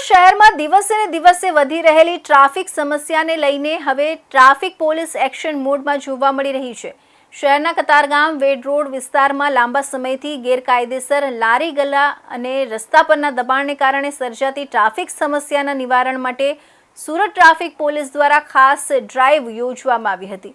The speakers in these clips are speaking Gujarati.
શહેરમાં દિવસે ને દિવસે વધી રહેલી ટ્રાફિક સમસ્યાને લઈને હવે ટ્રાફિક પોલીસ એક્શન મોડમાં જોવા મળી રહી છે। શહેરના કતારગામ વેડ રોડ વિસ્તારમાં લાંબા સમયથી ગેરકાયદેસર લારી ગલ્લા અને રસ્તા પરના દબાણને કારણે સર્જાતી ટ્રાફિક સમસ્યાના નિવારણ માટે સુરત ટ્રાફિક પોલીસ દ્વારા ખાસ ડ્રાઈવ યોજવામાં આવી હતી।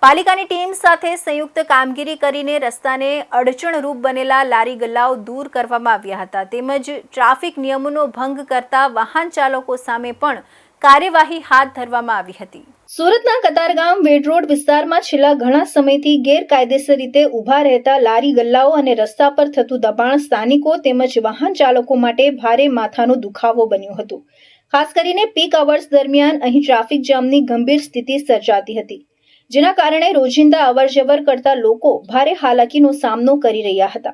પાલિકાની ટીમ સાથે સંયુક્ત કામગીરી કરીને રસ્તાને અડચણરૂપ બનેલા લારી ગલ્લાઓ દૂર કરવામાં આવ્યા હતા તેમજ ટ્રાફિક નિયમોનો ભંગ કરતા વાહન ચાલકો સામે પણ કાર્યવાહી હાથ ધરવામાં આવી હતી। સુરતના કતારગામ વેડ રોડ વિસ્તારમાં છેલ્લા ઘણા સમયથી ગેરકાયદેસર રીતે ઊભા રહેતા લારી ગલ્લાઓ અને રસ્તા પર થતું દબાણ સ્થાનિકો તેમજ વાહન ચાલકો માટે ભારે માથાનો દુખાવો બન્યું હતું। ખાસ કરીને પીક અવર્સ દરમિયાન અહીં ટ્રાફિક જામની ગંભીર સ્થિતિ સર્જાતી હતી, જેના કારણે રોજિંદા અવરજવર કરતા લોકો ભારે હાલાકીનો સામનો કરી રહ્યા હતા।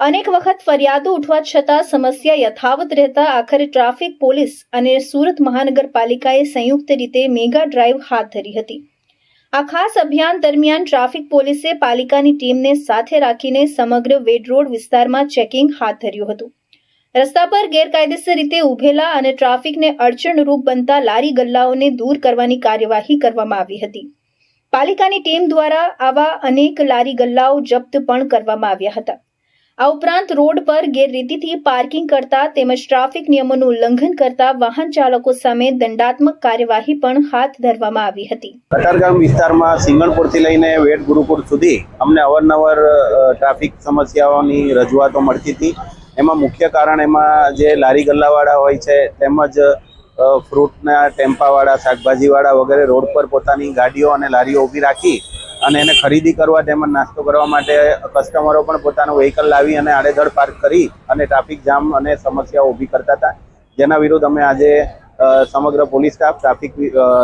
અનેક વખત ફરિયાદો ઉઠવા છતાં સમસ્યા યથાવત રહેતા આખરે ટ્રાફિક પોલીસ અને સુરત મહાનગરપાલિકાએ સંયુક્ત રીતે મેગા ડ્રાઈવ હાથ ધરી હતી। આ ખાસ અભિયાન દરમિયાન ટ્રાફિક પોલીસે પાલિકાની ટીમને સાથે રાખીને સમગ્ર વેડ રોડ વિસ્તારમાં ચેકિંગ હાથ ધર્યું હતું। રસ્તા પર ગેરકાયદેસર રીતે ઉભેલા અને ટ્રાફિકને અડચણરૂપ બનતા લારી ગલ્લાઓને દૂર કરવાની કાર્યવાહી કરવામાં આવી હતી। પાલિકાની ટીમ દ્વારા આવા અનેક લારી ગલ્લાઓ જપ્ત પણ કરવામાં આવ્યા હતા। આ ઉપરાંત રોડ પર ગેરરીતિથી પાર્કિંગ કરતા તેમજ ટ્રાફિક નિયમોનું ઉલ્લંઘન કરતા વાહન ચાલકો સામે દંડાત્મક કાર્યવાહી પણ હાથ ધરવામાં આવી હતી। કતારગામ વિસ્તારમાં સિંગણપુરથી લઈને વેડ ગુરુકુળ સુધી અમને અવારનવાર ટ્રાફિક સમસ્યાઓની રજૂઆતો મળતી હતી। એમાં મુખ્ય કારણ એમાં જે લારી ગલ્લાવાળા હોય છે તેમજ ફ્રૂટના ટેમ્પાવાળા, શાકભાજીવાળા વગેરે રોડ પર પોતાની ગાડીઓ અને લારીઓ ઊભી રાખી અને એને ખરીદી કરવા તેમજ નાસ્તો કરવા માટે કસ્ટમરો પણ પોતાનું વ્હીકલ લાવી અને આડેધડ પાર્ક કરી અને ટ્રાફિક જામ અને સમસ્યાઓ ઊભી કરતા હતા, જેના વિરુદ્ધ અમે આજે સમગ્ર પોલીસ સ્ટાફ, ટ્રાફિક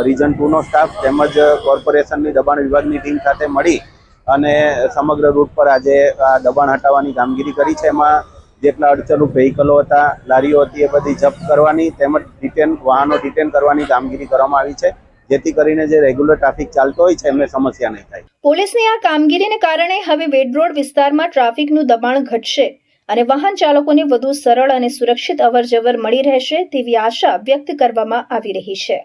રીજન 2નો સ્ટાફ તેમજ કોર્પોરેશનની દબાણ વિભાગની ટીમ સાથે મળી અને સમગ્ર રૂટ પર આજે આ દબાણ હટાવવાની કામગીરી કરી છે। એમાં જેટલા અડચણરૂપ વ્હીકલો હતા, લારીઓ હતી, એ બધી જપ્ત કરવાની તેમજ વાહનો ડિટેન કરવાની કામગીરી કરવામાં આવી છે, જેથી કરીને જે રેગ્યુલર ટ્રાફિક ચાલતો હોય છે એમને સમસ્યા નહીં થાય। પોલીસની આ કામગીરીને કારણે હવે વેડ રોડ વિસ્તારમાં ટ્રાફિકનું દબાણ ઘટશે અને વાહન ચાલકોને વધુ સરળ અને સુરક્ષિત અવરજવર મળી રહેશે તેવી આશા વ્યક્ત કરવામાં આવી રહી છે।